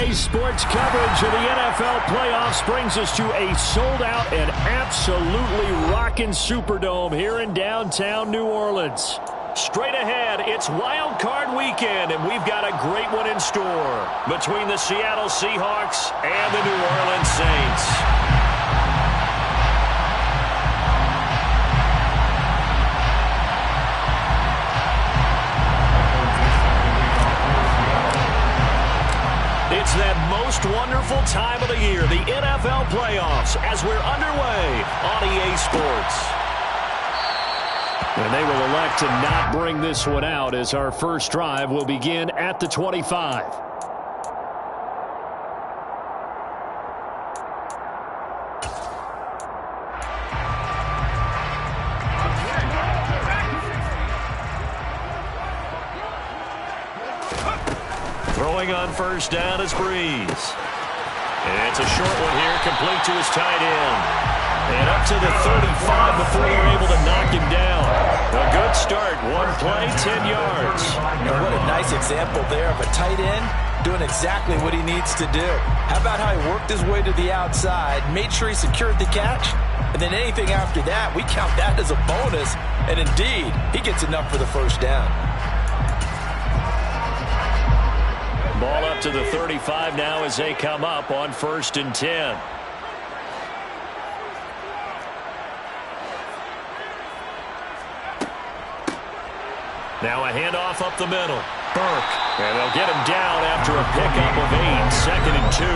Today's sports coverage of the NFL playoffs brings us to a sold-out and absolutely rocking Superdome here in downtown New Orleans. Straight ahead, it's Wild Card Weekend, and we've got a great one in store between the Seattle Seahawks and the New Orleans Saints. It's that most wonderful time of the year, the NFL playoffs, as we're underway on EA Sports. And they will elect to not bring this one out as our first drive will begin at the 25. Throwing on first down is Breeze. And it's a short one here, complete to his tight end. And up to the 35 before they're able to knock him down. A good start. One play, 10 yards. And what a nice example there of a tight end doing exactly what he needs to do. How about how he worked his way to the outside, made sure he secured the catch, and then anything after that, we count that as a bonus. And indeed, he gets enough for the first down. Ball up to the 35 now as they come up on 1st and 10. Now a handoff up the middle. Burke. And they'll get him down after a pickup of 8. 2nd and 2.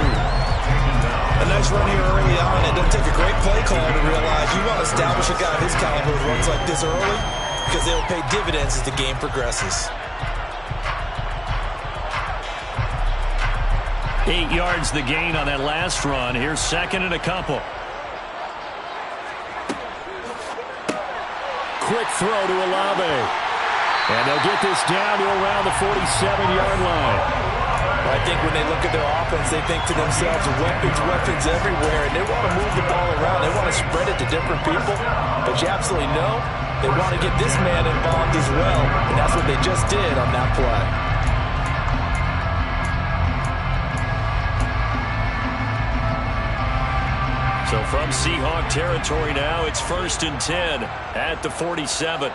A nice run here early on. It doesn't take a great play call to realize you want to establish a guy of his caliber who runs like this early because they'll pay dividends as the game progresses. 8 yards the gain on that last run. Here's 2nd and a couple. Quick throw to Olave. And they'll get this down to around the 47-yard line. I think when they look at their offense, they think to themselves, weapons everywhere, and they want to move the ball around. They want to spread it to different people. But you absolutely know they want to get this man involved as well, and that's what they just did on that play. So from Seahawk territory now, it's 1st and 10 at the 47.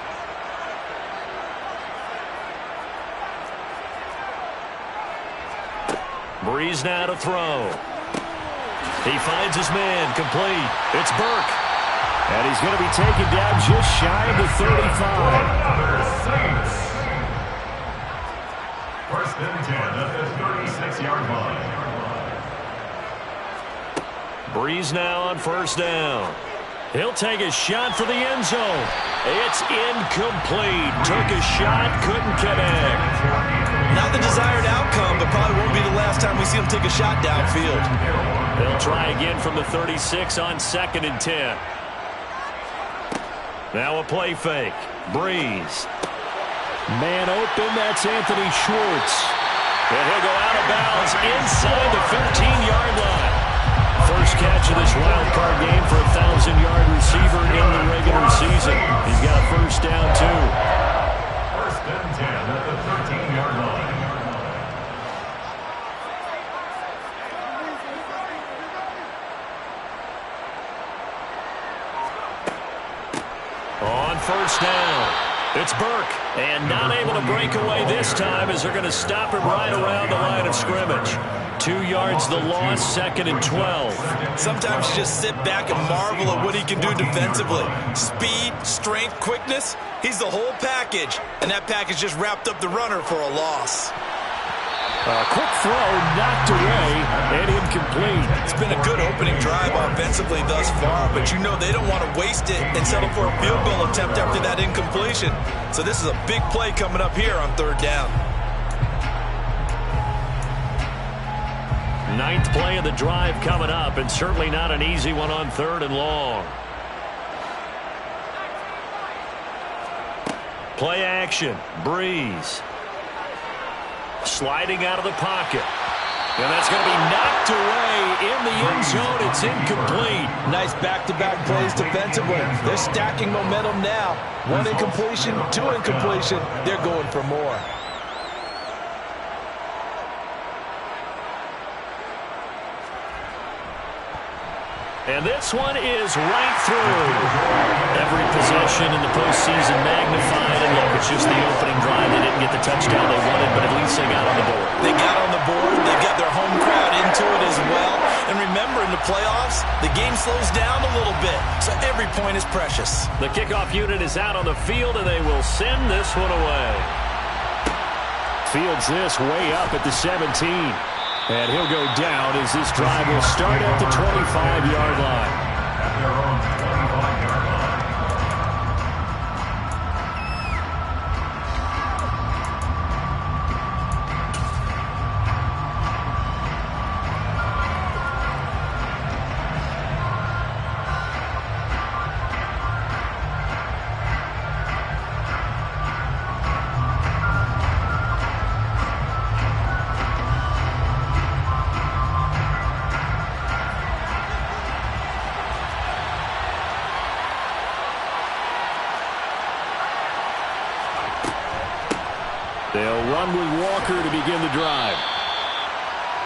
Breeze now to throw. He finds his man, complete. It's Burke. And he's going to be taken down just shy of the 35. 1st and 10 at the 36-yard line. Breeze now on 1st down. He'll take a shot for the end zone. It's incomplete. Took a shot, couldn't connect. Not the desired outcome, but probably won't be the last time we see him take a shot downfield. They'll try again from the 36 on 2nd and 10. Now a play fake. Breeze. Man open, that's Anthony Schwartz. And he'll go out of bounds inside the 15-yard line. First catch of this wild card game for a 1,000-yard receiver in the regular season. He's got a first down, too. 1st and 10 at the 13-yard line. On 1st down, it's Burke. And not able to break away this time as they're going to stop him right around the line of scrimmage. 2 yards the loss, 2nd and 12. Sometimes you just sit back and marvel at what he can do defensively. Speed, strength, quickness, he's the whole package. And that package just wrapped up the runner for a loss. Quick throw, knocked away, and incomplete. It's been a good opening drive offensively thus far, but you know they don't want to waste it and settle for a field goal attempt after that incompletion. So this is a big play coming up here on 3rd down. 9th play of the drive coming up, and certainly not an easy one on 3rd and long. Play action, Breeze. Sliding out of the pocket. And that's going to be knocked away in the end zone. It's incomplete. Nice back-to-back plays defensively. They're stacking momentum now. 1 incompletion, 2 incompletion. They're going for more. And this one is right through. Every possession in the postseason magnified. And look, it's just the opening drive. They didn't get the touchdown they wanted, but at least they got on the board. They got on the board. They got their home crowd into it as well. And remember, in the playoffs, the game slows down a little bit. So every point is precious. The kickoff unit is out on the field, and they will send this one away. Fields this way up at the 17. And he'll go down as this drive will start at the 25-yard line. At their own 25-yard line. They'll run with Walker to begin the drive.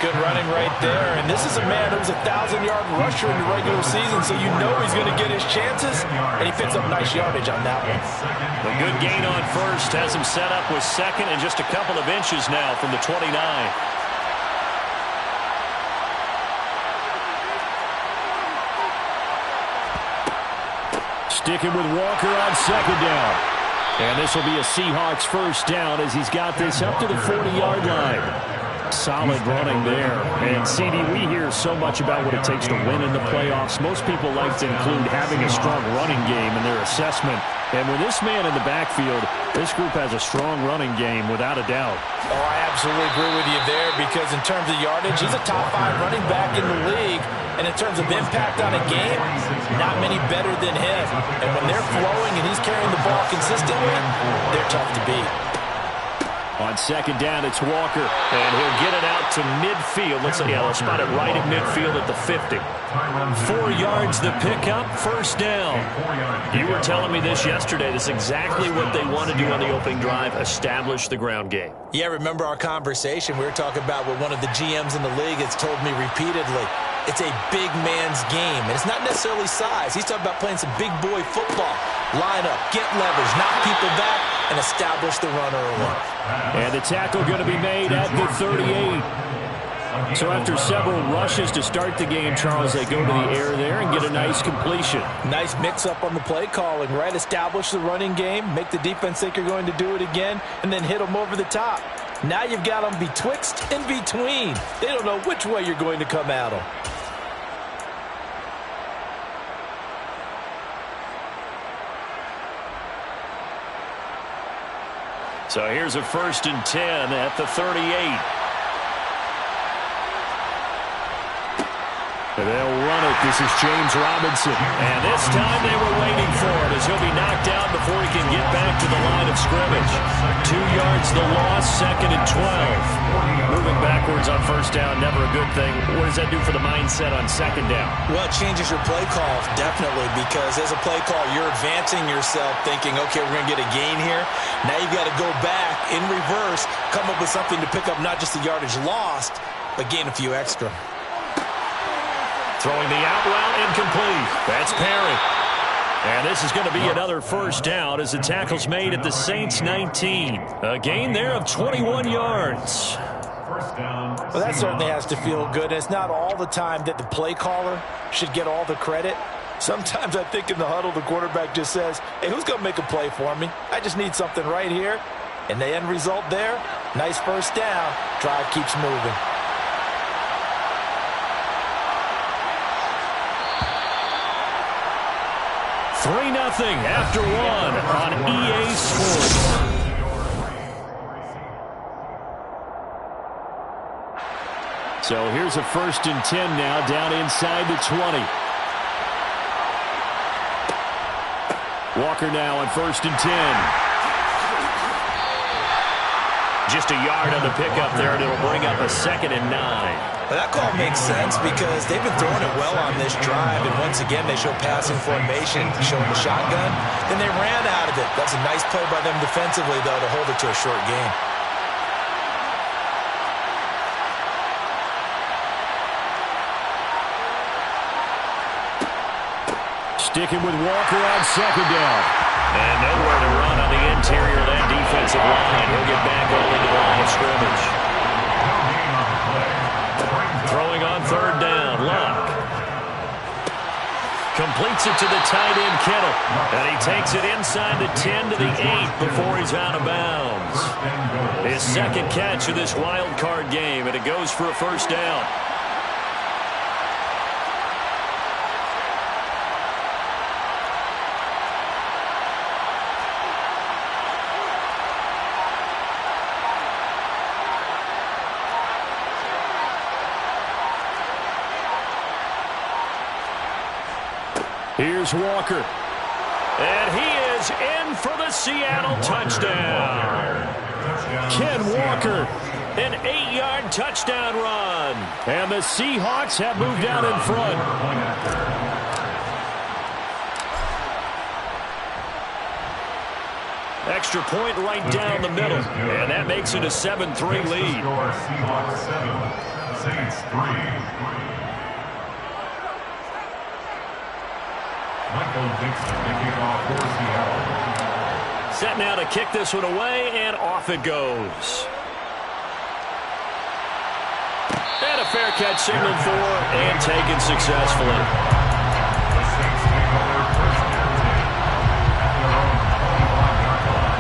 Good running right there. And this is a man who was a 1,000-yard rusher in the regular season, so you know he's going to get his chances. And he picks up nice yardage on that one. A good gain on first has him set up with second and just a couple of inches now from the 29. Sticking with Walker on second down. And this will be a Seahawks first down as he's got this up to the 40-yard line. Solid running there. And, CD, we hear so much about what it takes to win in the playoffs. Most people like to include having a strong running game in their assessment. And with this man in the backfield, this group has a strong running game without a doubt. Oh, I absolutely agree with you there because in terms of yardage, he's a top 5 running back in the league. And in terms of impact on a game, not many better than him. And when they're flowing and he's carrying the ball consistently, they're tough to beat. On second down, it's Walker, and he'll get it out to midfield. Let's see, they'll spot it right at midfield at the 50. 4 yards the pickup, first down. You were telling me this yesterday. This is exactly what they want to do on the opening drive, establish the ground game. Yeah, remember our conversation. We were talking about what one of the GMs in the league has told me repeatedly. It's a big man's game, and it's not necessarily size. He's talking about playing some big boy football. Line up, get leverage, knock people back, and establish the run early. And the tackle going to be made at the 38. So after several rushes to start the game, Charles, they go to the air there and get a nice completion. Nice mix-up on the play calling, right? Establish the running game, make the defense think you're going to do it again, and then hit them over the top. Now you've got them betwixt and between. They don't know which way you're going to come at them. So here's a 1st and 10 at the 38. They'll run it. This is James Robinson. And this time they were waiting for it as he'll be knocked down before he can get back to the line of scrimmage. 2 yards the loss, 2nd and 12. Moving backwards on first down, never a good thing. What does that do for the mindset on second down? Well, it changes your play call, definitely, because as a play call, you're advancing yourself thinking, okay, we're going to get a gain here. Now you've got to go back in reverse, come up with something to pick up not just the yardage lost, but gain a few extra. Throwing the out route incomplete. That's Perry. And this is going to be another first down as the tackle's made at the Saints 19. A gain there of 21 yards. First down. Well, that certainly has to feel good. It's not all the time that the play caller should get all the credit. Sometimes I think in the huddle, the quarterback just says, hey, who's going to make a play for me? I just need something right here. And the end result there, nice first down. Drive keeps moving. Three 0 after one on EA Sports. So here's a 1st and 10 now down inside the 20. Walker now on 1st and 10. Just a yard on the pickup there, and it'll bring up a 2nd and 9. Well, that call makes sense because they've been throwing it well on this drive, and once again they show passing formation, showing the shotgun. Then they ran out of it. That's a nice play by them defensively, though, to hold it to a short gain. sticking with Walker on second down. And nowhere to run on the interior of that defensive line. He'll get back over the line of scrimmage. Throwing on third down, Luck. Completes it to the tight end, Kittle. And he takes it inside the 10 to the 8 before he's out of bounds. His second catch of this wild card game, and it goes for a first down. Here's Walker. And he is in for the Seattle touchdown. Ken Walker, an 8-yard touchdown run. And the Seahawks have moved out in front. Extra point right down the middle. And that makes it a 7-3 lead. Seahawks 7, Saints 3. Michael Dixon to kick off for Seattle. Set now to kick this one away, and off it goes. And a fair catch signaled for and taken successfully. The Saints pick up their first down at their own 25-yard line.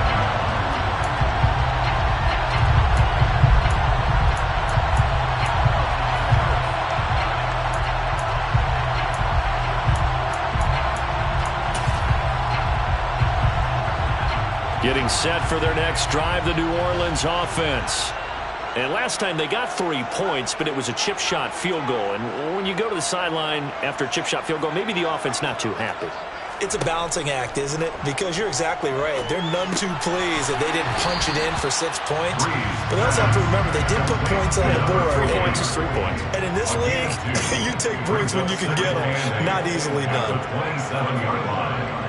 Getting set for their next drive, the New Orleans offense. And last time they got 3 points, but it was a chip shot field goal. And when you go to the sideline after a chip shot field goal, maybe the offense not too happy. It's a balancing act, isn't it? Because you're exactly right. They're none too pleased that they didn't punch it in for 6 points. But they also have to remember they did put points on the board. 3 points is 3 points. And in this league, you take points when you can get them. Not easily done. 27-yard line.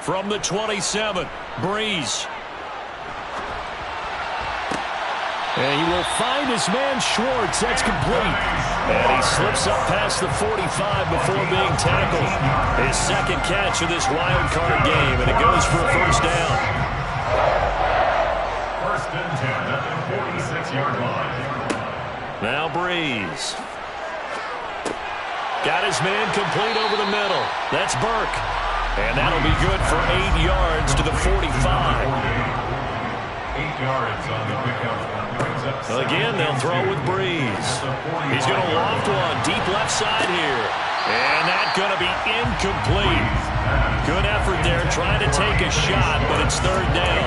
From the 27, Breeze. And he will find his man Schwartz. That's complete. And he slips up past the 45 before being tackled. His second catch of this wild card game, and it goes for a first down. First and 10 at the 46-yard line. Now Breeze. Got his man complete over the middle. That's Burke. And that'll be good for 8 yards to the 45. 8 yards on the pickup. Again, they'll throw with Breeze. He's going to loft one deep left side here. And that's going to be incomplete. Good effort there trying to take a shot, but it's third down.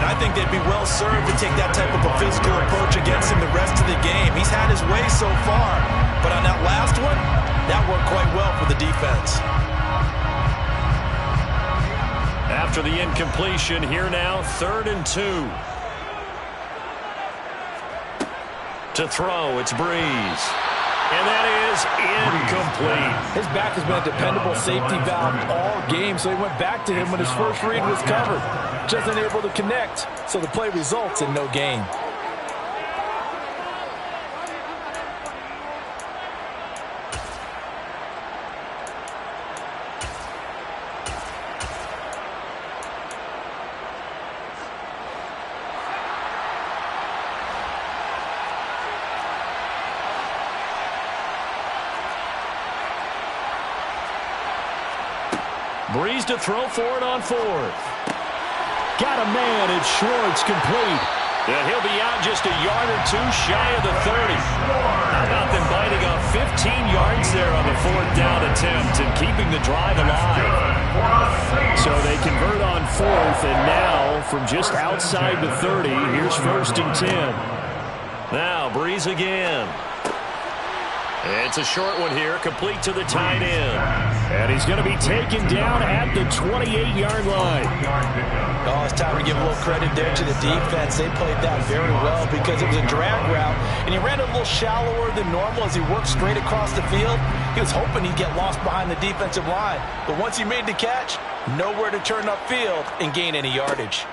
And I think they'd be well served to take that type of a physical approach against him the rest of the game. He's had his way so far. But on that last one, that worked quite well for the defense. After the incompletion, here now, 3rd and 2. To throw, it's Breeze. And that is incomplete. His back has been a dependable safety valve all game, so he went back to him when his first read was covered. Just unable to connect, so the play results in no gain. Breeze to throw for it on 4th. Got a man, it's Schwartz complete. And he'll be out just a yard or 2 shy of the 30. How about them biting off 15 yards there on the 4th down attempt and keeping the drive alive? So they convert on 4th, and now from just outside the 30, here's 1st and 10. Now Breeze again. It's a short one here, complete to the tight end. And he's going to be taken down at the 28-yard line. Oh, it's time to give a little credit there to the defense. They played that very well because it was a drag route, and he ran a little shallower than normal as he worked straight across the field. He was hoping he'd get lost behind the defensive line. But once he made the catch, nowhere to turn upfield and gain any yardage.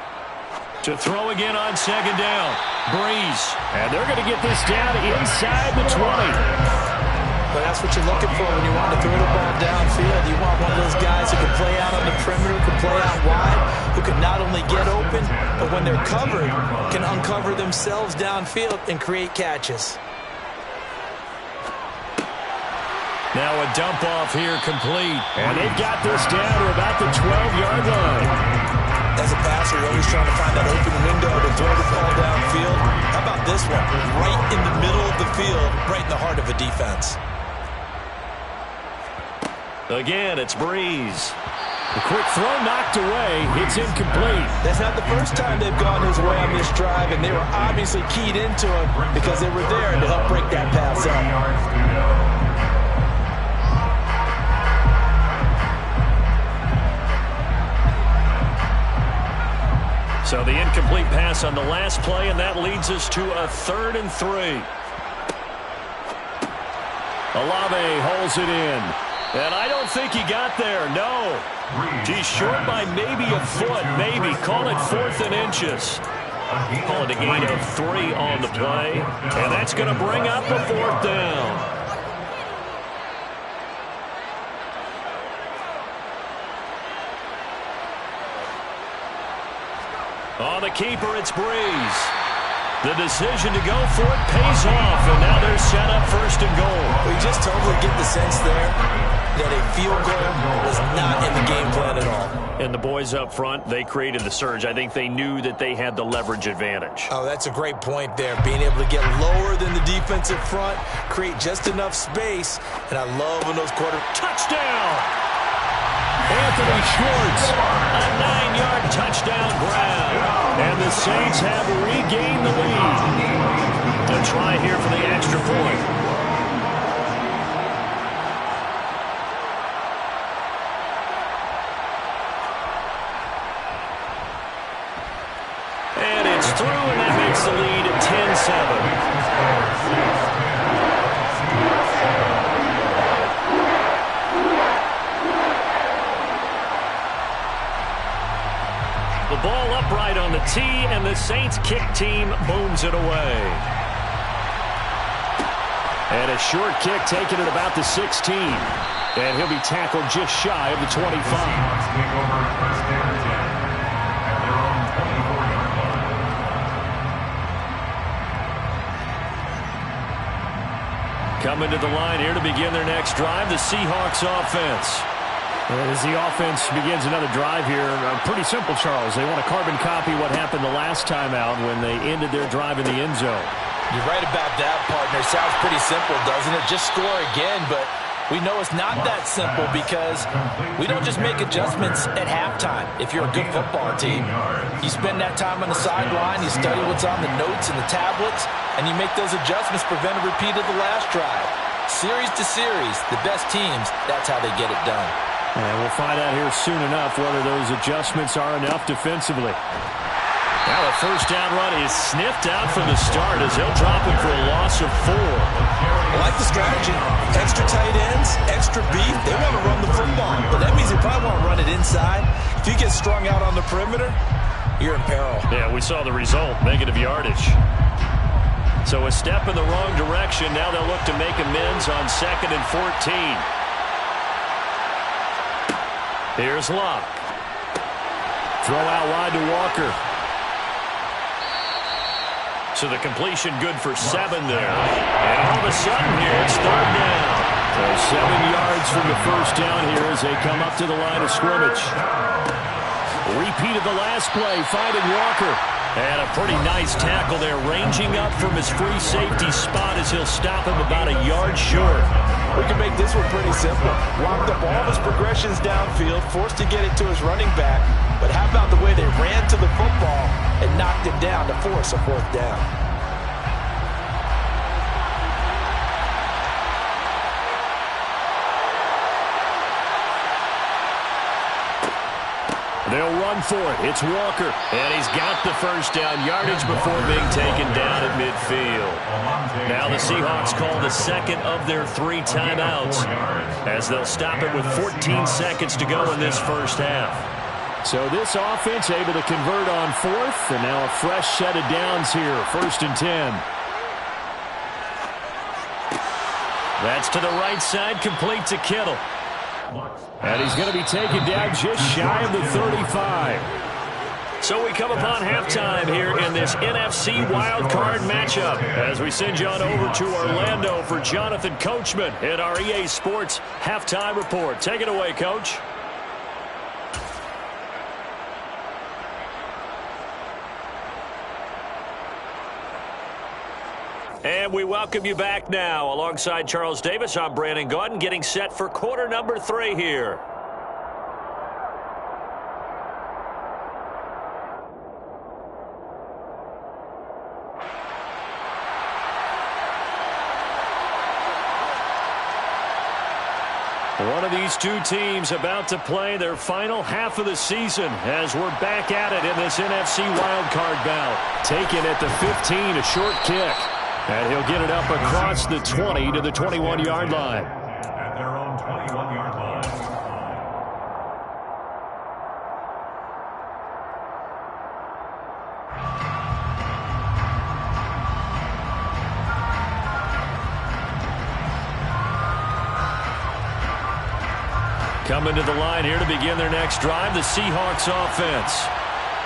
To throw again on 2nd down, Breeze. And they're going to get this down inside the 20. But that's what you're looking for when you want to throw the ball downfield. You want one of those guys who can play out on the perimeter, who can play out wide, who can not only get open, but when they're covered, can uncover themselves downfield and create catches. Now a dump off here complete. And they've got this down to about the 12-yard line. As a passer, you're always trying to find that open window to throw the ball downfield. How about this one? Right in the middle of the field, right in the heart of a defense. Again, it's Breeze. The quick throw knocked away. It's incomplete. That's not the first time they've gone his way on this drive, and they were obviously keyed into him because they were there to help break that pass up. So the incomplete pass on the last play, and that leads us to a 3rd and 3. Olave holds it in. And I don't think he got there, no. He's short by maybe a foot, maybe. Call it 4th and inches. Call it a gain of 3 on the play. And that's going to bring up a 4th down. On the keeper, it's Breeze. The decision to go for it pays off, and now they're set up 1st and goal. We just totally get the sense there that a field goal was not in the game plan at all. And the boys up front, they created the surge. I think they knew that they had the leverage advantage. Oh, that's a great point there. Being able to get lower than the defensive front, create just enough space, and I love when those Touchdown! Anthony Schwartz, a 9-yard touchdown grab. And the Saints have regained the lead. A try here for the extra point. And it's through, and that makes the lead at 10-7. The ball upright on the tee, and the Saints kick team booms it away. And a short kick taken at about the 16. And he'll be tackled just shy of the 25. Coming to the line here to begin their next drive, the Seahawks offense. As the offense begins another drive here, pretty simple, Charles. They want to carbon copy what happened the last time out when they ended their drive in the end zone. You're right about that, partner. Sounds pretty simple, doesn't it? Just score again, but we know it's not that simple because we don't just make adjustments at halftime. If you're a good football team, you spend that time on the sideline, you study what's on the notes and the tablets, and you make those adjustments, prevent a repeat of the last drive. Series to series, the best teams, that's how they get it done. And we'll find out here soon enough whether those adjustments are enough defensively. Now a 1st down run is sniffed out from the start as they'll drop him for a loss of 4. I like the strategy. Extra tight ends, extra beef. They want to run the football, but that means they probably want to run it inside. If you get strung out on the perimeter, you're in peril. Yeah, we saw the result, negative yardage. So a step in the wrong direction. Now they'll look to make amends on 2nd and 14. Here's Locke. Throw out wide to Walker. So the completion good for 7 there. And all of a sudden here, it's 3rd down. So 7 yards from the 1st down here as they come up to the line of scrimmage. Repeat of the last play, finding Walker. And a pretty nice tackle there, ranging up from his free safety spot as he'll stop him about a yard short. We can make this one pretty simple. Blocked up all of his progressions downfield, forced to get it to his running back. But how about the way they ran to the football and knocked him down to force a 4th down? They'll run for it. It's Walker. And he's got the 1st down yardage before being taken down at midfield. Now the Seahawks call the 2nd of their 3 timeouts as they'll stop it with 14 seconds to go in this 1st half. So this offense able to convert on 4th, and now a fresh set of downs here, 1st and 10. That's to the right side, complete to Kittle. And he's going to be taken down just shy of the 35. So we come upon halftime here in this NFC wildcard matchup as we send you on over to Orlando for Jonathan Coachman in our EA Sports Halftime Report. Take it away, Coach. And we welcome you back now. Alongside Charles Davis, I'm Brandon Gaudin, getting set for quarter number 3 here. One of these two teams about to play their final half of the season as we're back at it in this NFC wildcard bout. Taken at the 15, a short kick. And he'll get it up across the 20 to the 21-yard line. At their own 21-yard line. Coming to the line here to begin their next drive, the Seahawks offense.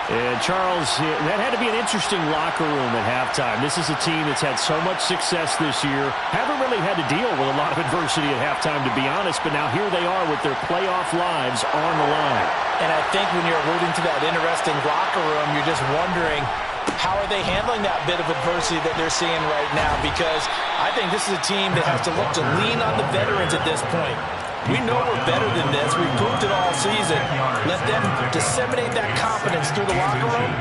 And, Charles, that had to be an interesting locker room at halftime. This is a team that's had so much success this year. Haven't really had to deal with a lot of adversity at halftime, to be honest. But now here they are with their playoff lives on the line. And I think when you're alluding to that interesting locker room, you're just wondering, how are they handling that bit of adversity that they're seeing right now? Because I think this is a team that has to look to lean on the veterans at this point. We know we're better than this. We've proved it all season. Let them disseminate that confidence through the locker room.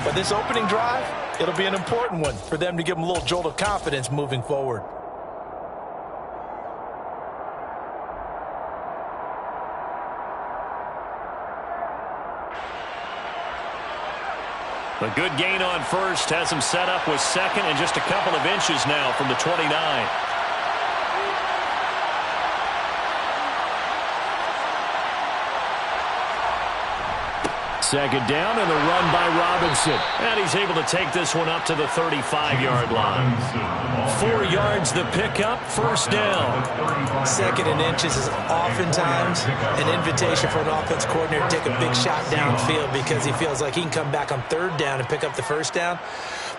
But this opening drive, it'll be an important one for them to give them a little jolt of confidence moving forward. A good gain on first has him set up with second and just a couple of inches now from the 29. Second down and a run by Robinson. And he's able to take this one up to the 35-yard line. 4 yards the pickup, first down. Second and inches is oftentimes an invitation for an offense coordinator to take a big shot downfield because he feels like he can come back on third down and pick up the first down.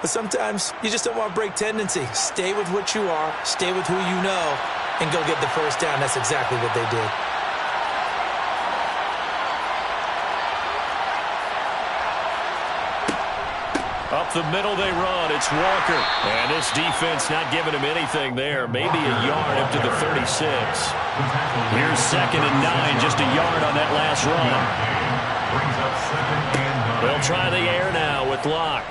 But sometimes you just don't want to break tendency. Stay with what you are, stay with who you know, and go get the first down. That's exactly what they did. Up the middle they run. It's Walker. And this defense not giving him anything there. Maybe a yard up to the 36. Here's second and 9. Just a yard on that last run. They'll try the air now with Locke.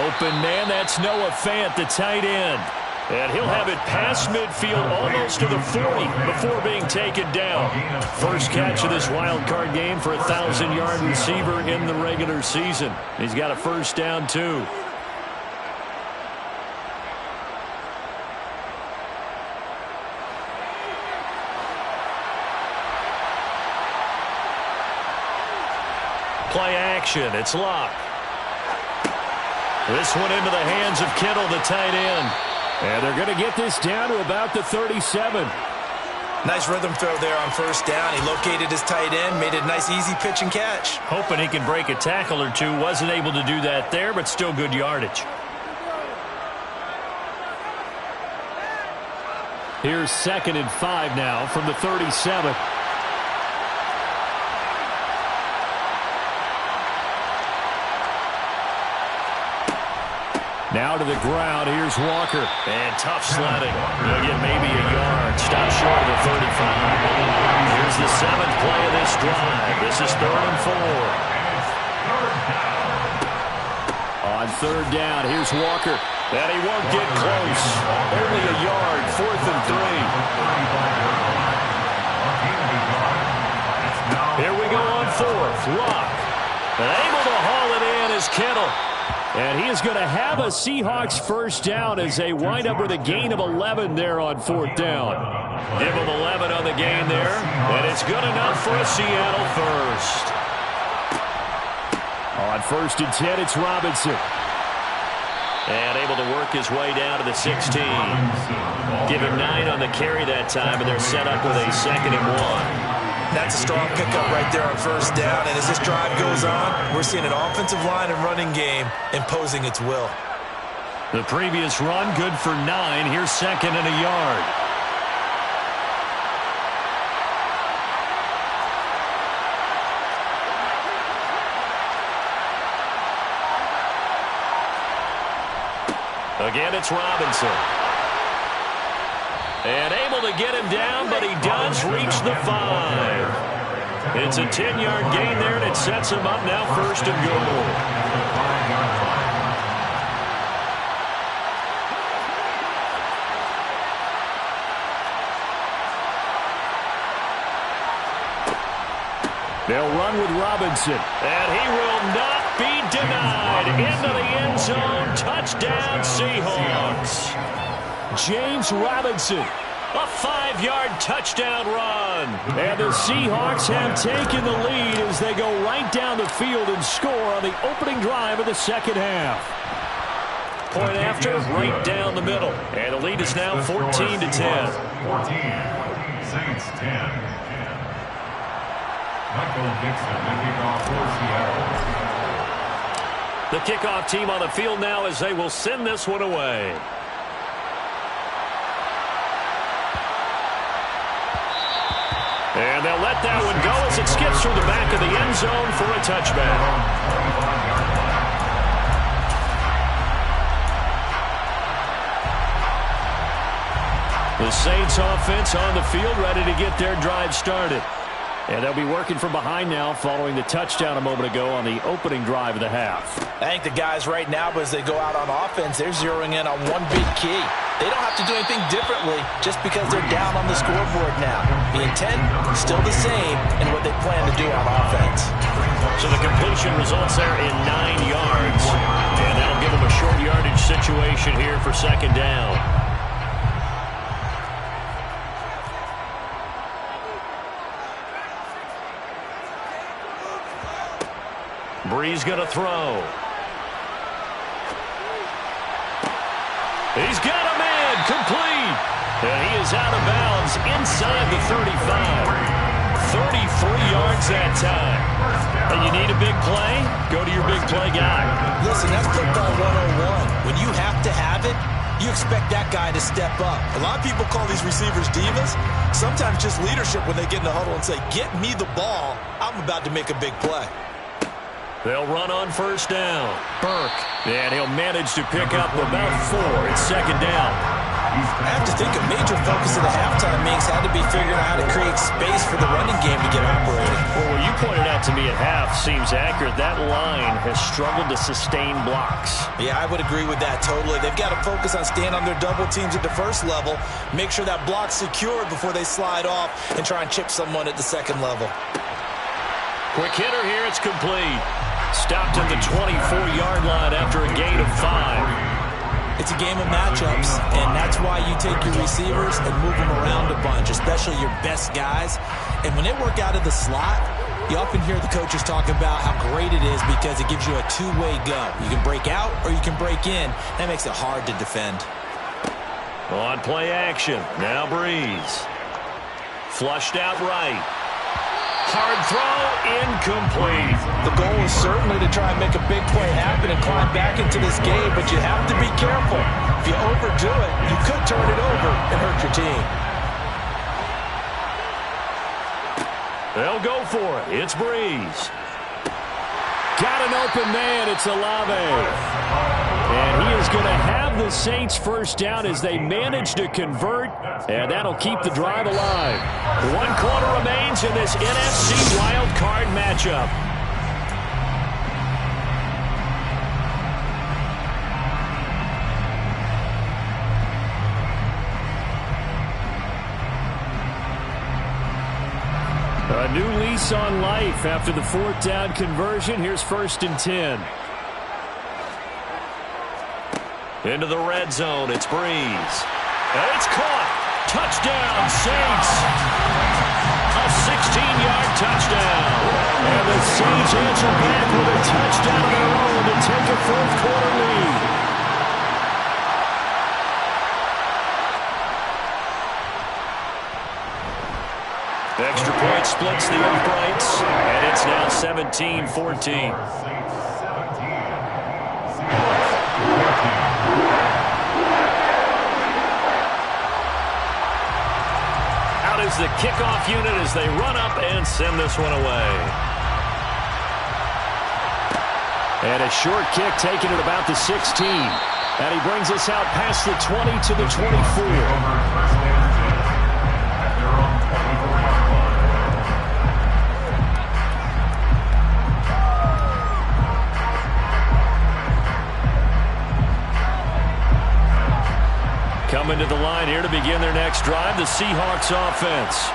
Open man. That's Noah Fant, the tight end. And he'll have it past midfield almost to the 40 before being taken down. First catch of this wild card game for a 1,000-yard receiver in the regular season. He's got a first down, too. Play action. It's Locke. This one into the hands of Kittle, the tight end. And they're going to get this down to about the 37. Nice rhythm throw there on first down. He located his tight end, made a nice easy pitch and catch. Hoping he can break a tackle or two. Wasn't able to do that there, but still good yardage. Here's second and 5 now from the 37. Now to the ground. Here's Walker. And tough sledding. He'll get maybe a yard. Stop short of the 35. Here's the 7th play of this drive. This is 3rd and 4. On 3rd down, here's Walker. And he won't get close. Only a yard. 4th and 3. Here we go on 4th. Locke. And able to haul it in is Kittle. And he is going to have a Seahawks first down as they wind up with a gain of 11 there on 4th down. Give him 11 on the gain there, and it's good enough for a Seattle first. On 1st and 10, it's Robinson. And able to work his way down to the 16. Give him 9 on the carry that time, and they're set up with a 2nd and 1. That's a strong pickup right there on first down. And as this drive goes on, we're seeing an offensive line and running game imposing its will. The previous run, good for 9. Here's 2nd and a yard. Again, it's Robinson. And able to get him down, but he does reach the 5. It's a 10-yard gain there, and it sets him up now 1st and goal. They'll run with Robinson, and he will not be denied. Into the end zone, touchdown Seahawks. James Robinson, a 5-yard touchdown run. And the Seahawks have taken the lead as they go right down the field and score on the opening drive of the second half. Point after, right down the middle. And the lead is now 14-10. 14, Saints 10. Michael Dixon, the kickoff for Seattle. The kickoff team on the field now as they will send this one away. And they'll let that one go as it skips through the back of the end zone for a touchback. The Saints offense on the field ready to get their drive started. And they'll be working from behind now following the touchdown a moment ago on the opening drive of the half. I think the guys right now, as they go out on offense, they're zeroing in on one big key. They don't have to do anything differently just because they're down on the scoreboard now. The intent is still the same in what they plan to do on offense. So the completion results there in 9 yards. And that'll give them a short yardage situation here for 2nd down. Breeze going to throw. He's got a man complete. And he is out of bounds inside the 35. 33 yards that time. And you need a big play? Go to your big play guy. Listen, that's football 101. When you have to have it, you expect that guy to step up. A lot of people call these receivers divas. Sometimes just leadership when they get in the huddle and say, get me the ball. I'm about to make a big play. They'll run on 1st down. Burke. And he'll manage to pick up about 4. It's 2nd down. I have to think a major focus of the halftime meetings had to be figuring out how to create space for the running game to get operating. Well, what you pointed out to me at half seems accurate. That line has struggled to sustain blocks. Yeah, I would agree with that totally. They've got to focus on staying on their double teams at the first level, make sure that block's secured before they slide off and try and chip someone at the second level. Quick hitter here. It's complete. Stopped at the 24-yard line after a gain of 5. It's a game of matchups, and that's why you take your receivers and move them around a bunch, especially your best guys. And when they work out of the slot, you often hear the coaches talk about how great it is because it gives you a two-way go. You can break out or you can break in. That makes it hard to defend. On play action. Now Breeze. Flushed out right. Hard throw, incomplete. The goal is certainly to try and make a big play happen and climb back into this game, but you have to be careful. If you overdo it, you could turn it over and hurt your team. They'll go for it. It's Breeze. Got an open man. It's Olave. And he is going to have the Saints 1st down as they manage to convert, and that'll keep the drive alive. 1 quarter remains in this NFC wild card matchup. A new lease on life after the 4th down conversion. Here's 1st and 10. Into the red zone, it's Breeze. And it's caught. Touchdown, Saints. A 16-yard touchdown. And the Saints answer back with a touchdown of their own to take a 4th quarter lead. extra point splits the uprights, and it's now 17-14. Out is the kickoff unit as they run up and send this one away. And a short kick taken at about the 16. And he brings us out past the 20 to the 24. Coming to the line here to begin their next drive, the Seahawks offense.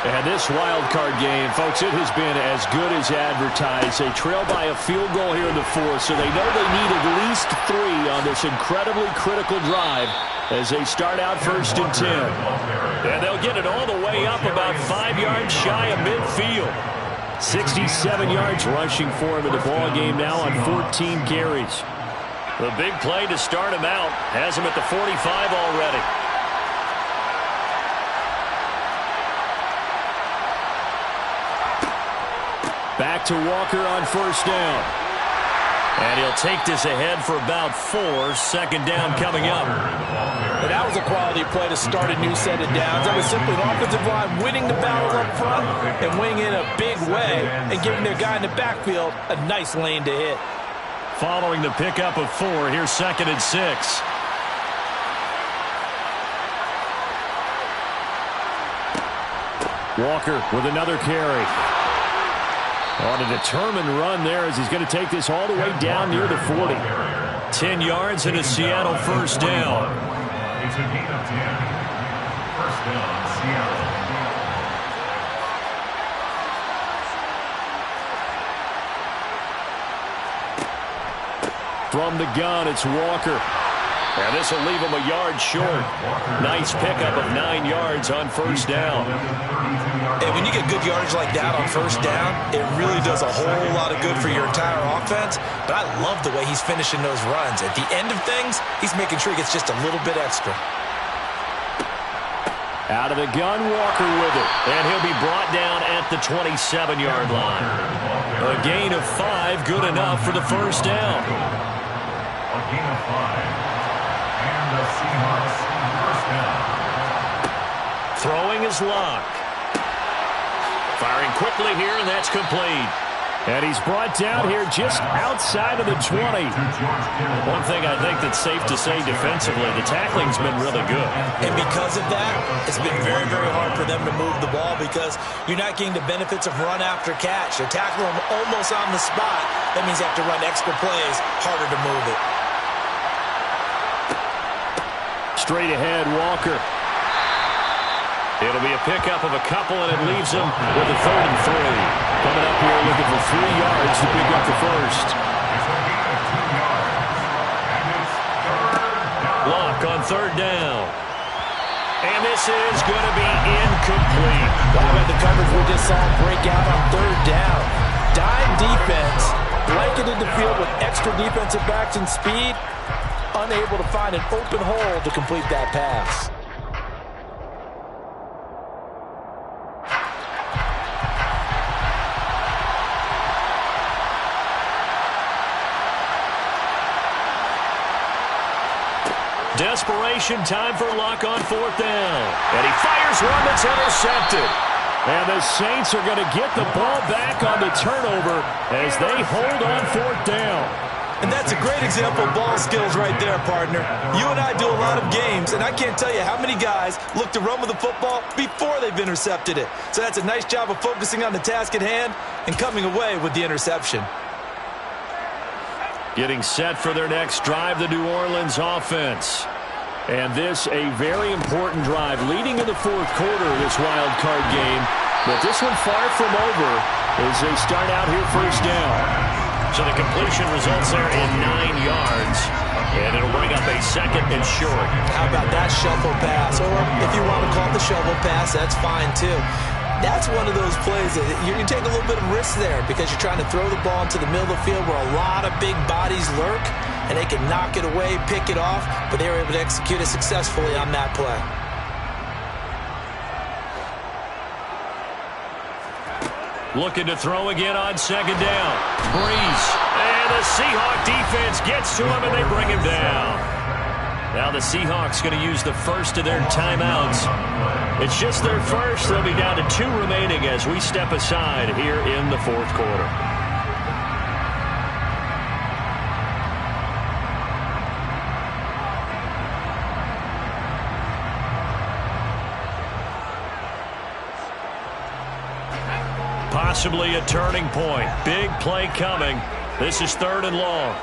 And this wild card game, folks, it has been as good as advertised. They trail by a field goal here in the fourth, so they know they need at least 3 on this incredibly critical drive as they start out 1st and 10. And they'll get it all the way up about 5 yards shy of midfield. 67 yards rushing for him in the ball game now on 14 carries. The big play to start him out has him at the 45 already. Back to Walker on 1st down. And he'll take this ahead for about 4. 2nd down coming up. And that was a quality play to start a new set of downs. That was simply an offensive line winning the battle up front and winning in a big way and giving their guy in the backfield a nice lane to hit. Following the pickup of 4, here's 2nd and 6. Walker with another carry. On a determined run there as he's going to take this all the way down near the 40. 10 yards and a Seattle 1st down. It's a gain of 10. 1st down, Seattle. From the gun, it's Walker. And this will leave him a yard short. Nice pickup of 9 yards on 1st down. And when you get good yardage like that on 1st down, it really does a whole lot of good for your entire offense. But I love the way he's finishing those runs. At the end of things, he's making sure he gets just a little bit extra. Out of the gun, Walker with it. And he'll be brought down at the 27-yard line. A gain of 5, good enough for the 1st down. A gain of 5. And the Seahawks 1st down. Throwing is Locke. Firing quickly here, and that's complete. And he's brought down here just outside of the 20. One thing I think that's safe to say defensively, the tackling's been really good. And because of that, it's been very, very hard for them to move the ball because you're not getting the benefits of run after catch. They're tackling them almost on the spot. That means they have to run extra plays, harder to move it. Straight ahead, Walker. It'll be a pickup of a couple, and it leaves him with a 3rd and 3. Coming up here looking for 3 yards to pick up the 1st. Locke on 3rd down. And this is going to be incomplete. Wow, the coverage we just saw break out on 3rd down. Dime defense, blanketed the field with extra defensive backs and speed, unable to find an open hole to complete that pass. Desperation time for Locke on 4th down. And he fires one that's intercepted. And the Saints are going to get the ball back on the turnover as they hold on 4th down. And that's a great example of ball skills right there, partner. You and I do a lot of games, and I can't tell you how many guys look to run with the football before they've intercepted it. So that's a nice job of focusing on the task at hand and coming away with the interception. Getting set for their next drive, the New Orleans offense. And this a very important drive leading in the 4th quarter of this wild card game. But this one far from over as they start out here 1st down. So the completion results there in 9 yards. And it'll bring up a 2nd and short. How about that shovel pass? Or if you want to call it the shovel pass, that's fine too. That's one of those plays that you can take a little bit of risk there because you're trying to throw the ball into the middle of the field where a lot of big bodies lurk, and they can knock it away, pick it off, but they were able to execute it successfully on that play. Looking to throw again on second down. Breeze. And the Seahawk defense gets to him, and they bring him down. Now the Seahawks going to use the first of their timeouts. It's just their first. They'll be down to 2 remaining as we step aside here in the fourth quarter. Possibly a turning point. Big play coming. This is 3rd and long.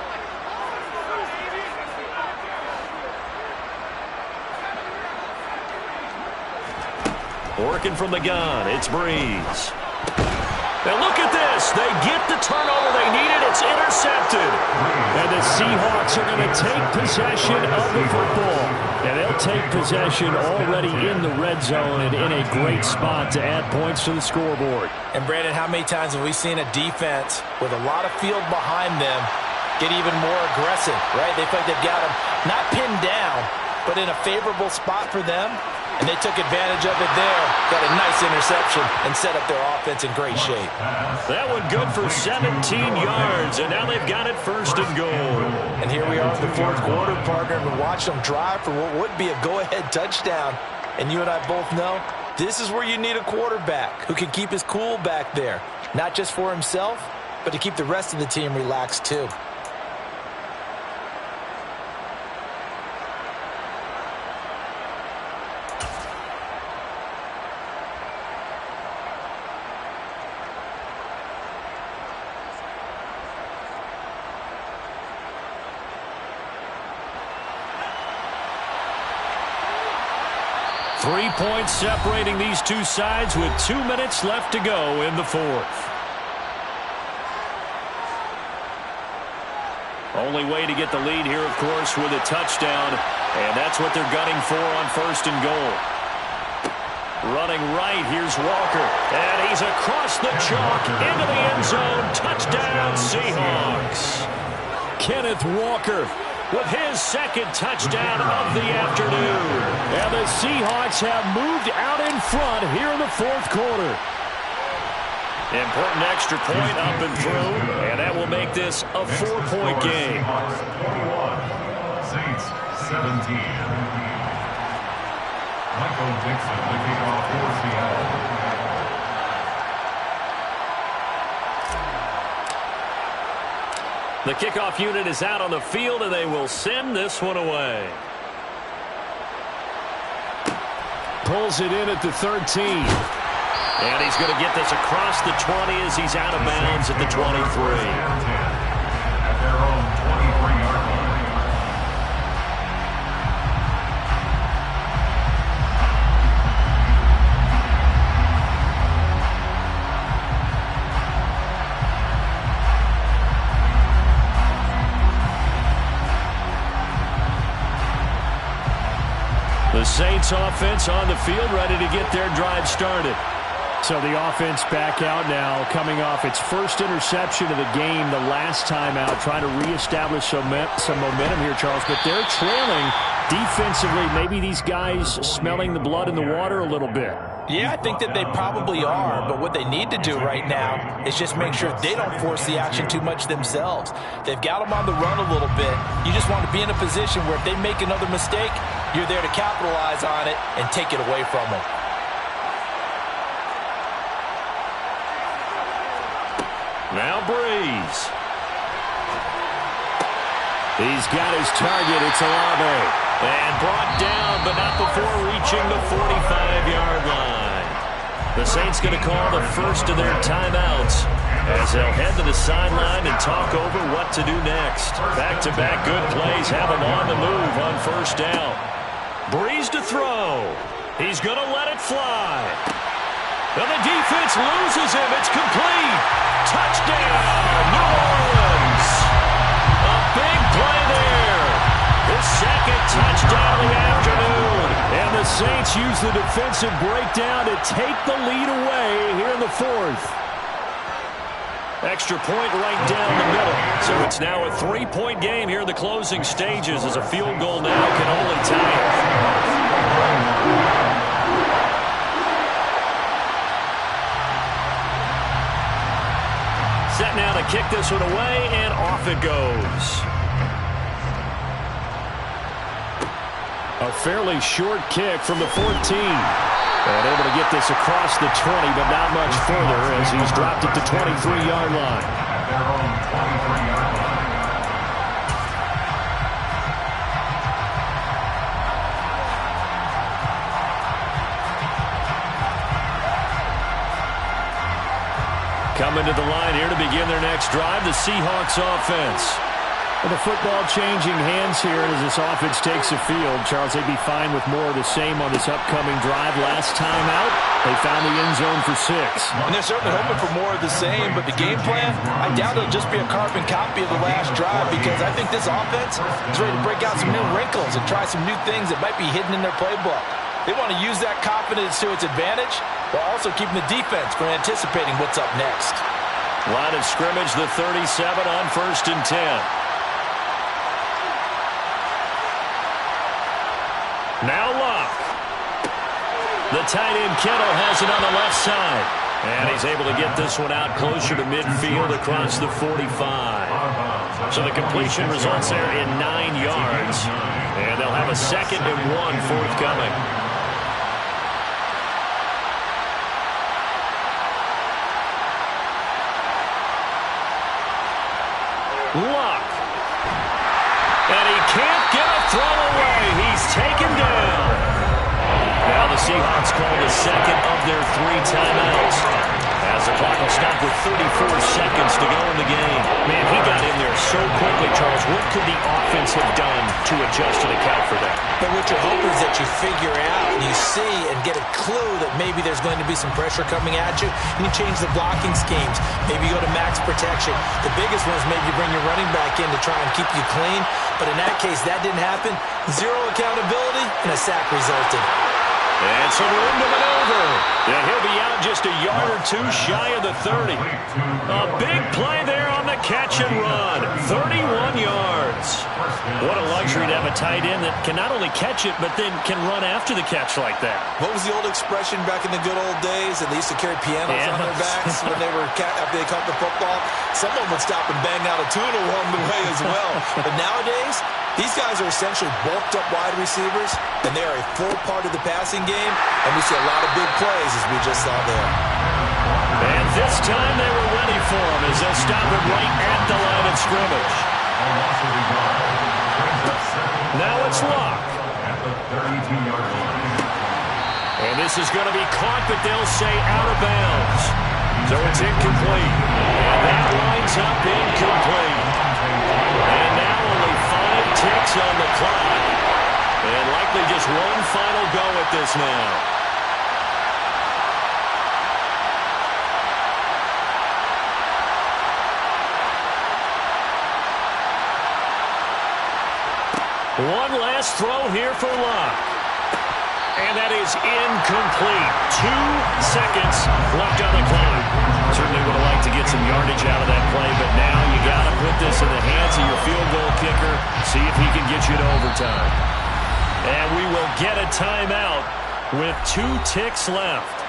Working from the gun, it's Breeze. Now look at this. They get the turnover they needed. It's intercepted. And the Seahawks are going to take possession of the football. And they'll take possession already in the red zone and in a great spot to add points to the scoreboard. And Brandon, how many times have we seen a defense with a lot of field behind them get even more aggressive, right? They feel like they've got them not pinned down, but in a favorable spot for them. And they took advantage of it there. Got a nice interception and set up their offense in great shape. That one good for 17 yards, and now they've got it 1st and goal. And here we are in the fourth quarter, partner, and watch them drive for what would be a go-ahead touchdown. And you and I both know this is where you need a quarterback who can keep his cool back there, not just for himself, but to keep the rest of the team relaxed too. Three points separating these two sides with 2 minutes left to go in the fourth. Only way to get the lead here, of course, with a touchdown, and that's what they're gunning for on 1st and goal. Running right, here's Walker, and he's across the chalk into the end zone. Touchdown, Seahawks. Kenneth Walker with his 2nd touchdown of the afternoon. And the Seahawks have moved out in front here in the fourth quarter. Important extra point up and through, and that will make this a 4-point game. 21, Saints 17. Michael Dixon looking off for Seattle. The kickoff unit is out on the field, and they will send this one away. Pulls it in at the 13. And he's going to get this across the 20 as he's out of bounds at the 23. At their own 23-yard line. The Saints offense on the field, ready to get their drive started. So the offense back out now, coming off its first interception of the game the last time out, trying to reestablish some momentum here, Charles. But they're trailing defensively. Maybe these guys smelling the blood in the water a little bit. Yeah, I think that they probably are, but what they need to do right now is just make sure they don't force the action too much themselves. They've got them on the run a little bit. You just want to be in a position where if they make another mistake, you're there to capitalize on it and take it away from them. Now Breeze. He's got his target. It's Olave. And brought down, but not before reaching the 45-yard line. The Saints going to call the first of their timeouts as they'll head to the sideline and talk over what to do next. Back-to-back good plays have them on the move on 1st down. Breeze to throw. He's going to let it fly. And the defense loses him. It's complete. Touchdown, New Orleans. A big play there. His 2nd touchdown of the afternoon. And the Saints use the defensive breakdown to take the lead away here in the fourth. Extra point right down the middle. So it's now a 3-point game here in the closing stages as a field goal now can only tie it. kick this one away, and off it goes. A fairly short kick from the 14. And able to get this across the 20, but not much further as he's dropped it to 23-yard line. At their own 23-yard line. Coming to the line here to begin their next drive, the Seahawks offense. Well, the football changing hands here as this offense takes the field. Charles, they'd be fine with more of the same on this upcoming drive. Last time out, they found the end zone for 6. And they're certainly hoping for more of the same, but the game plan, I doubt it'll just be a carbon copy of the last drive because I think this offense is ready to break out some new wrinkles and try some new things that might be hidden in their playbook. They want to use that confidence to its advantage while also keeping the defense from anticipating what's up next. Line of scrimmage, the 37 on 1st and 10. Now Luck. The tight end Kittle has it on the left side. And he's able to get this one out closer to midfield across the 45. So the completion results there in 9 yards. And they'll have a 2nd and 1 forthcoming. Luck. And he can't get a throw away. He's taken down. Now the Seahawks call the 2nd of their 3 timeouts. As the clock will stop with 34 seconds to go in the game. Man, he got in there so quickly, Charles. What could the offense have done to adjust and account for that? But what you're hoping is that you figure out, you see, and get a clue that maybe there's going to be some pressure coming at you, and you change the blocking schemes. Maybe you go to max protection. The biggest one is maybe you bring your running back in to try and keep you clean. But in that case, that didn't happen. 0 accountability, and a sack resulted. And some room to maneuver. And he'll be out just a yard or 2 shy of the 30. A big play there on the catch and run. 31 yards. What a luxury to have a tight end that can not only catch it, but then can run after the catch like that. What was the old expression back in the good old days? And they used to carry pianos on their backs when they were after they caught the football. Someone would stop and bang out a tune along the way as well. But nowadays, these guys are essentially bulked up wide receivers, and they are a full part of the passing game, and we see a lot of big plays as we just saw there. And this time they were ready for him as they'll stop him right at the line of scrimmage. Now it's Luck. At the 32-yard line. And this is going to be caught, but they'll say out of bounds. So it's incomplete. And that lines up incomplete. And now only 5 ticks on the clock. And likely just one final go at this now. One last throw here for Luck. And that is incomplete. 2 seconds left on the clock. Certainly would have liked to get some yardage out of that play, but now you got to put this in the hands of your field goal kicker, see if he can get you to overtime. And we will get a timeout with 2 ticks left.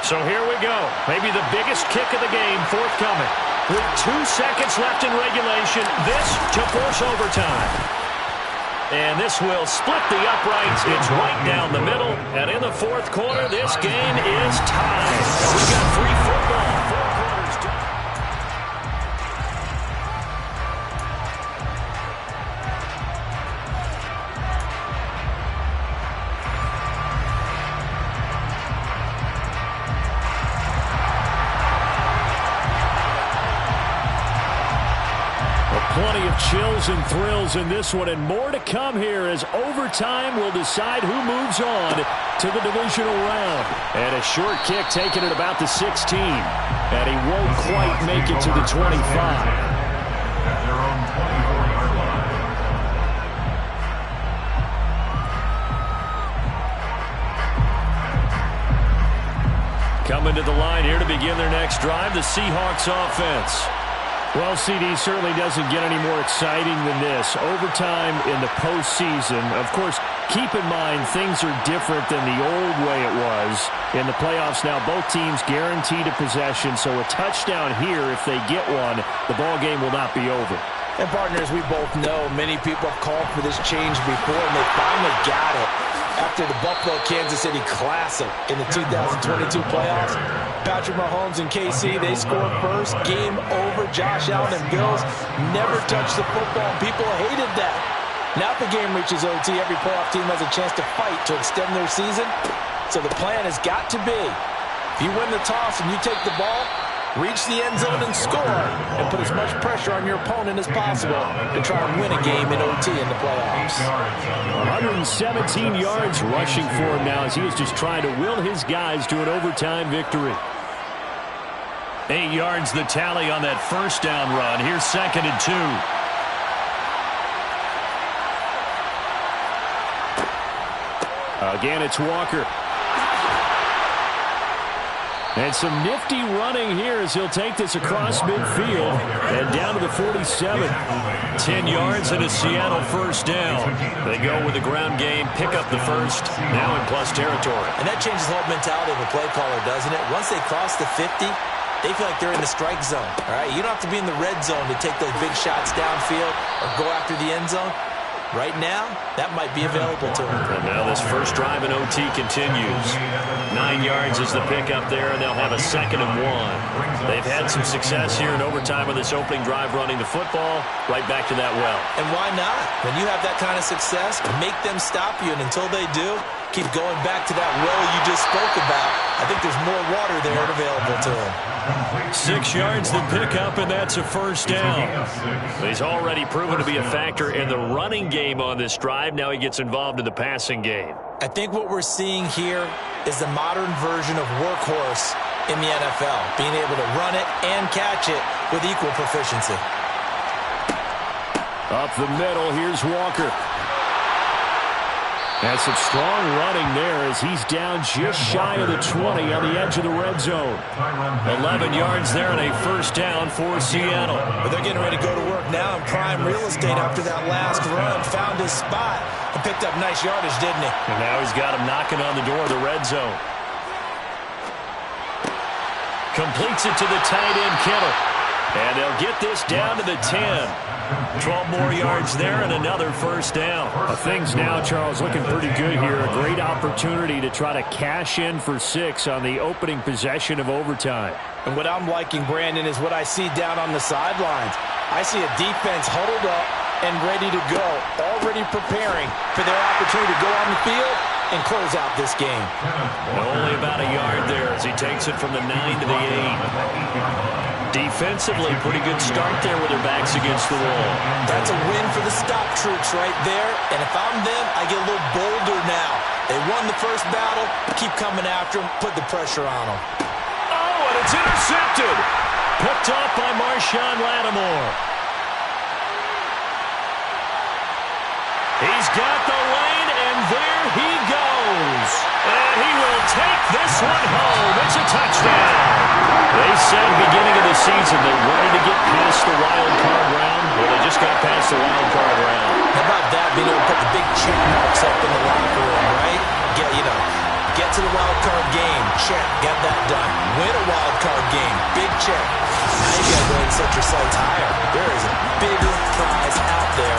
So here we go. Maybe the biggest kick of the game forthcoming. With 2 seconds left in regulation, this to force overtime. And this will split the uprights. It's right down the middle. And in the 4th quarter, this game is tied. We've got 3 football. 4 quarters done. Plenty of chills and thrills in this one, and more to come here as overtime will decide who moves on to the divisional round. And a short kick taken at about the 16. And he won't quite make it to the 25. At their own 24-yard line. Coming to the line here to begin their next drive, the Seahawks offense. Well, CD certainly doesn't get any more exciting than this. Overtime in the postseason. Of course, keep in mind things are different than the old way it was. In the playoffs now, both teams guaranteed a possession, so a touchdown here, if they get one, the ball game will not be over. And partners, we both know many people have called for this change before, and they finally got it. After the Buffalo-Kansas City Classic in the 2022 playoffs, Patrick Mahomes and KC, they scored first. Game over. Josh Allen and Bills never touched the football. People hated that. Now if the game reaches OT, every playoff team has a chance to fight to extend their season. So the plan has got to be, if you win the toss and you take the ball, reach the end zone and score, and put as much pressure on your opponent as possible to try and win a game in OT in the playoffs. 117 yards rushing for him now as he was just trying to will his guys to an overtime victory. 8 yards the tally on that first down run. Here's 2nd and 2. Again, it's Walker. And some nifty running here as he'll take this across midfield and down to the 47. 10 yards and a Seattle first down. They go with the ground game, pick up the first, now in plus territory. And that changes the whole mentality of a play caller, doesn't it? Once they cross the 50, they feel like they're in the strike zone. All right, you don't have to be in the red zone to take those big shots downfield or go after the end zone. Right now, that might be available to them. And now this first drive in OT continues. 9 yards is the pickup there, and they'll have a 2nd and 1. They've had some success here in overtime on this opening drive running the football. Right back to that well. And why not? When you have that kind of success, make them stop you, and until they do, keep going back to that well you just spoke about. I think there's more water there available to them. 6 yards the pickup, and that's a first down. He's already proven to be a factor in the running game on this drive. Now he gets involved in the passing game. I think what we're seeing here is the modern version of workhorse in the NFL, being able to run it and catch it with equal proficiency. Up the middle, here's Walker. And some strong running there as he's down just shy of the 20 on the edge of the red zone. 11 yards there and a first down for Seattle. But they're getting ready to go to work now in prime real estate after that last run. Found his spot and picked up nice yardage, didn't he? And now he's got him knocking on the door of the red zone. Completes it to the tight end, Kittle. And they'll get this down to the 10. 12 more yards there and another first down. Things now, Charles, looking pretty good here. A great opportunity to try to cash in for 6 on the opening possession of overtime. And what I'm liking, Brandon, is what I see down on the sidelines. I see a defense huddled up and ready to go, already preparing for their opportunity to go on the field and close out this game. Only about a yard there as he takes it from the 9 to the 8. Defensively, pretty good start there with their backs against the wall. That's a win for the stop troops right there. And if I'm them, I get a little bolder now. They won the first battle. Keep coming after them. Put the pressure on them. Oh, and it's intercepted. Picked off by Marshawn Lattimore. He's got the lane, and there he goes. And he will take this one home. It's a touchdown. They said beginning of the season they wanted to get past the wild card round. Well, they just got past the wild card round. How about that, being able to put the big check marks up in the locker room, right? Get to the wild card game. Check. Got that done. Win a wild card game. Big check. Now you got to go ahead and set your sights higher. There is a bigger prize out there